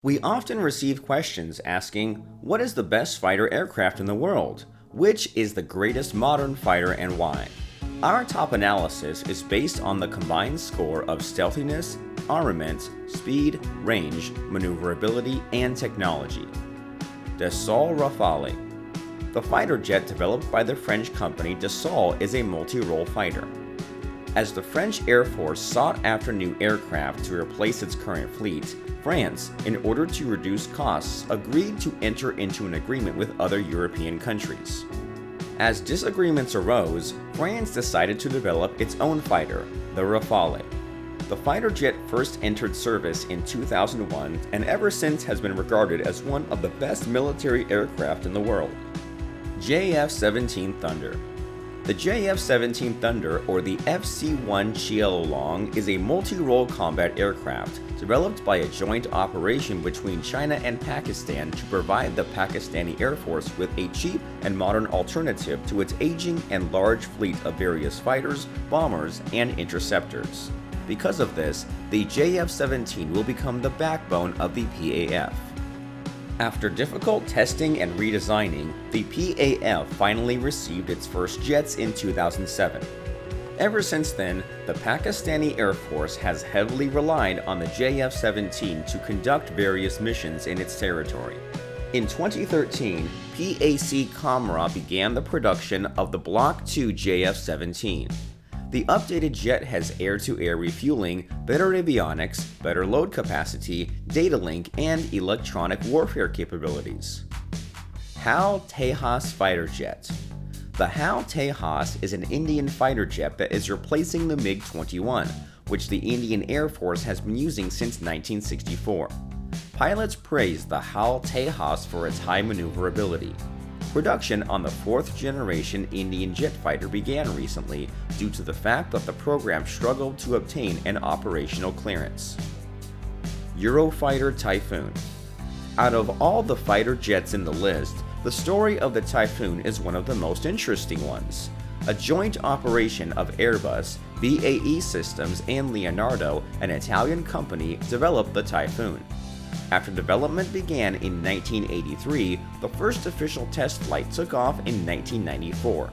We often receive questions asking, what is the best fighter aircraft in the world? Which is the greatest modern fighter and why? Our top analysis is based on the combined score of stealthiness, armament, speed, range, maneuverability, and technology. Dassault Rafale. The fighter jet developed by the French company Dassault is a multi-role fighter. As the French Air Force sought after new aircraft to replace its current fleet, France, in order to reduce costs, agreed to enter into an agreement with other European countries. As disagreements arose, France decided to develop its own fighter, the Rafale. The fighter jet first entered service in 2001 and ever since has been regarded as one of the best military aircraft in the world. JF17 Thunder. The JF17 Thunder, or the FC1 Chielolong, is a multi-role combat aircraft developed by a joint operation between China and Pakistan to provide the Pakistani Air Force with a cheap and modern alternative to its aging and large fleet of various fighters, bombers, and interceptors. Because of this, the JF17 will become the backbone of the PAF. After difficult testing and redesigning, the PAF finally received its first jets in 2007. Ever since then, the Pakistani Air Force has heavily relied on the JF-17 to conduct various missions in its territory. In 2013, PAC Camera began the production of the Block II JF-17. The updated jet has air-to-air refueling, better avionics, better load capacity, data link, and electronic warfare capabilities. HAL Tejas fighter jet. The HAL Tejas is an Indian fighter jet that is replacing the Mig-21, which the Indian Air Force has been using since 1964. Pilots praise the HAL Tejas for its high maneuverability. Production on the fourth-generation Indian jet fighter began recently due to the fact that the program struggled to obtain an operational clearance. Eurofighter Typhoon. Out of all the fighter jets in the list, the story of the Typhoon is one of the most interesting ones. A joint operation of Airbus, BAE Systems, and Leonardo, an Italian company, developed the Typhoon. After development began in 1983, the first official test flight took off in 1994.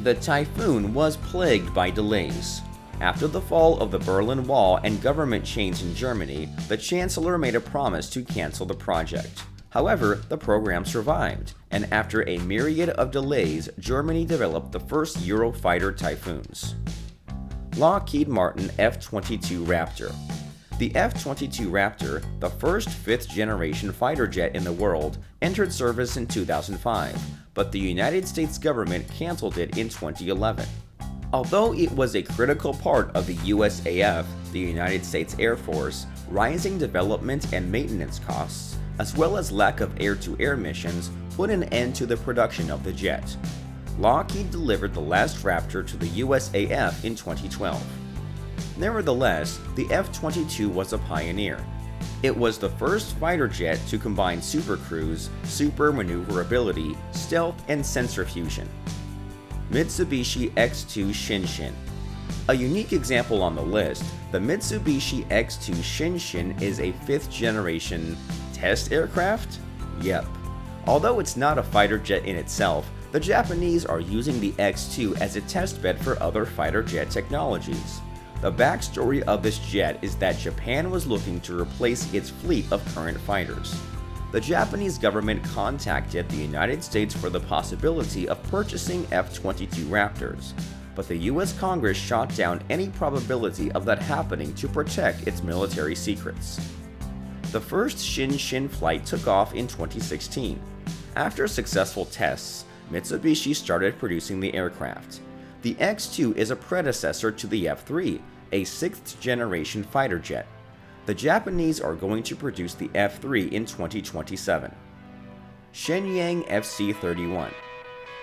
The Typhoon was plagued by delays. After the fall of the Berlin Wall and government change in Germany, the Chancellor made a promise to cancel the project. However, the program survived, and after a myriad of delays, Germany developed the first Eurofighter Typhoons. Lockheed Martin F22 Raptor. The F22 Raptor, the first fifth-generation fighter jet in the world, entered service in 2005, but the United States government canceled it in 2011. Although it was a critical part of the USAF, the United States Air Force, rising development and maintenance costs, as well as lack of air-to-air missions, put an end to the production of the jet. Lockheed delivered the last Raptor to the USAF in 2012. Nevertheless, the F-22 was a pioneer. It was the first fighter jet to combine super cruise, super maneuverability, stealth, and sensor fusion. Mitsubishi X2 Shinshin. A unique example on the list, the Mitsubishi X2 Shinshin is a fifth-generation test aircraft? Yep. Although it's not a fighter jet in itself, the Japanese are using the X2 as a testbed for other fighter jet technologies. The backstory of this jet is that Japan was looking to replace its fleet of current fighters. The Japanese government contacted the United States for the possibility of purchasing F-22 Raptors, but the US Congress shot down any probability of that happening to protect its military secrets. The first Shinshin flight took off in 2016. After successful tests, Mitsubishi started producing the aircraft. The X2 is a predecessor to the F3, a sixth-generation fighter jet. The Japanese are going to produce the F3 in 2027. Shenyang FC31.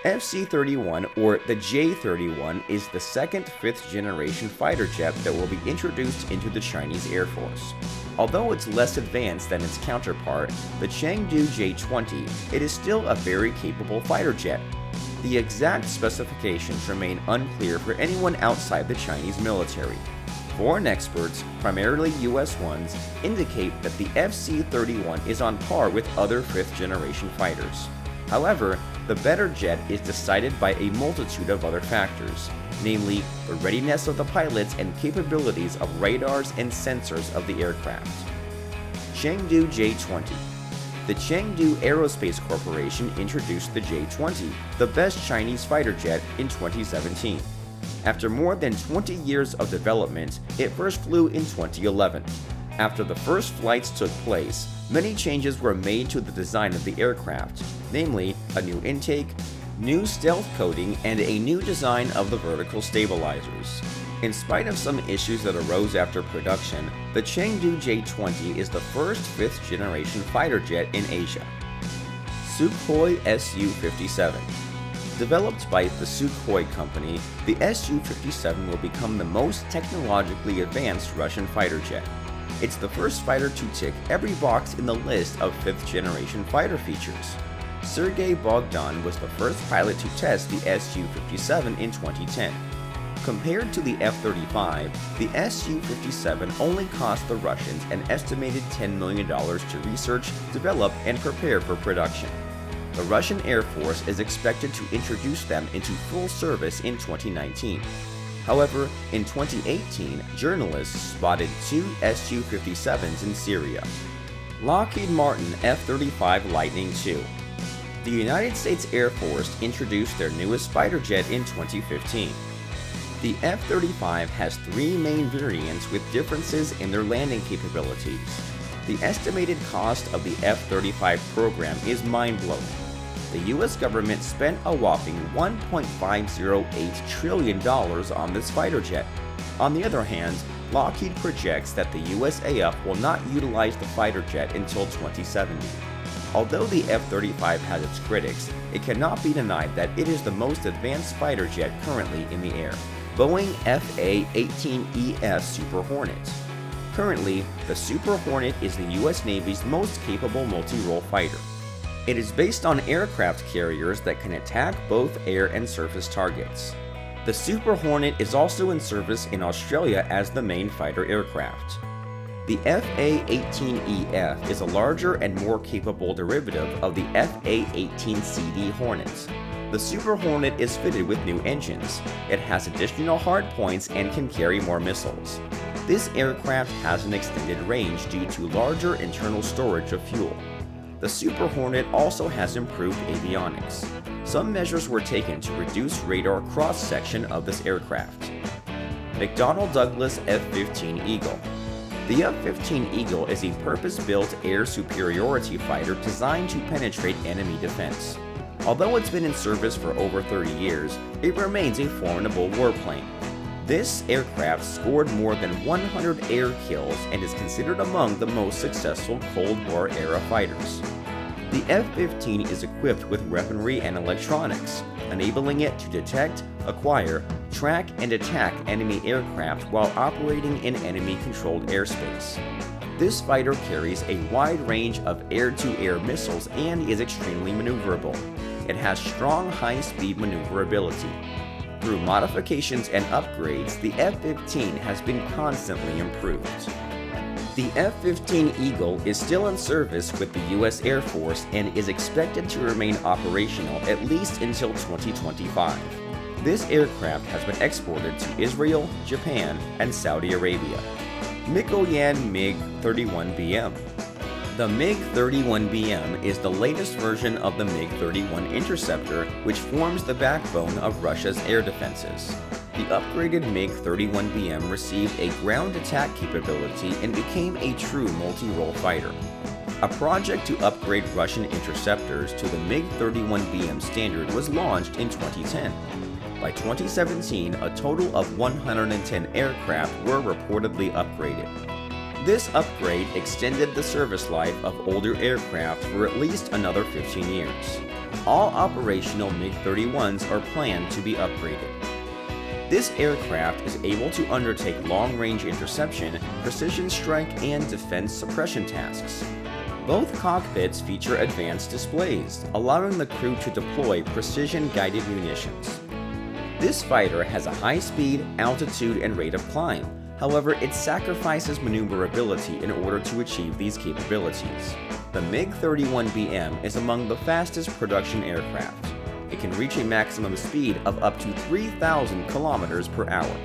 FC31, or the J31, is the second fifth-generation fighter jet that will be introduced into the Chinese Air Force. Although it's less advanced than its counterpart, the Chengdu J20, it is still a very capable fighter jet. The exact specifications remain unclear for anyone outside the Chinese military. Foreign experts, primarily US ones, indicate that the FC31 is on par with other 5th generation fighters. However, the better jet is decided by a multitude of other factors, namely the readiness of the pilots and capabilities of radars and sensors of the aircraft. Chengdu J20. The Chengdu Aerospace Corporation introduced the J20, the best Chinese fighter jet, in 2017. After more than 20 years of development, it first flew in 2011. After the first flights took place, many changes were made to the design of the aircraft, namely a new intake, new stealth coating, and a new design of the vertical stabilizers. In spite of some issues that arose after production, the Chengdu J20 is the first 5th generation fighter jet in Asia. Sukhoi Su-57. Developed by the Sukhoi company, the Su-57 will become the most technologically advanced Russian fighter jet. It's the first fighter to tick every box in the list of 5th generation fighter features. Sergei Bogdan was the first pilot to test the Su-57 in 2010. Compared to the F-35, the Su-57 only cost the Russians an estimated $10 million to research, develop, and prepare for production. The Russian Air Force is expected to introduce them into full service in 2019. However, in 2018, journalists spotted 2 Su-57s in Syria. Lockheed Martin F35 Lightning II. The United States Air Force introduced their newest fighter jet in 2015. The F-35 has 3 main variants with differences in their landing capabilities. The estimated cost of the F-35 program is mind-blowing. The US government spent a whopping $1.508 trillion on this fighter jet. On the other hand, Lockheed projects that the USAF will not utilize the fighter jet until 2070. Although the F-35 has its critics, it cannot be denied that it is the most advanced fighter jet currently in the air. Boeing FA-18EF Super Hornet. Currently, the Super Hornet is the US Navy's most capable multi-role fighter. It is based on aircraft carriers that can attack both air and surface targets. The Super Hornet is also in service in Australia as the main fighter aircraft. The FA-18EF is a larger and more capable derivative of the FA-18CD Hornet. The Super Hornet is fitted with new engines. It has additional hardpoints and can carry more missiles. This aircraft has an extended range due to larger internal storage of fuel. The Super Hornet also has improved avionics. Some measures were taken to reduce radar cross-section of this aircraft. McDonnell Douglas F-15 Eagle. The F-15 Eagle is a purpose-built air superiority fighter designed to penetrate enemy defense. Although it's been in service for over 30 years, it remains a formidable warplane. This aircraft scored more than 100 air kills and is considered among the most successful Cold War-era fighters. The F-15 is equipped with weaponry and electronics, enabling it to detect, acquire, track, and attack enemy aircraft while operating in enemy-controlled airspace. This fighter carries a wide range of air-to-air missiles and is extremely maneuverable. It has strong high-speed maneuverability. Through modifications and upgrades, the F-15 has been constantly improved. The F-15 Eagle is still in service with the US Air Force and is expected to remain operational at least until 2025. This aircraft has been exported to Israel, Japan, and Saudi Arabia. Mikoyan Mig31 BM. The Mig31 BM is the latest version of the Mig31 interceptor, which forms the backbone of Russia's air defenses. The upgraded Mig31 BM received a ground attack capability and became a true multi-role fighter. A project to upgrade Russian interceptors to the Mig31 BM standard was launched in 2010. By 2017, a total of 110 aircraft were reportedly upgraded. This upgrade extended the service life of older aircraft for at least another 15 years. All operational MiG-31s are planned to be upgraded. This aircraft is able to undertake long-range interception, precision strike, and defense suppression tasks. Both cockpits feature advanced displays, allowing the crew to deploy precision-guided munitions. This fighter has a high speed, altitude, and rate of climb. However, it sacrifices maneuverability in order to achieve these capabilities. The Mig31 BM is among the fastest production aircraft. It can reach a maximum speed of up to 3,000 kilometers per hour.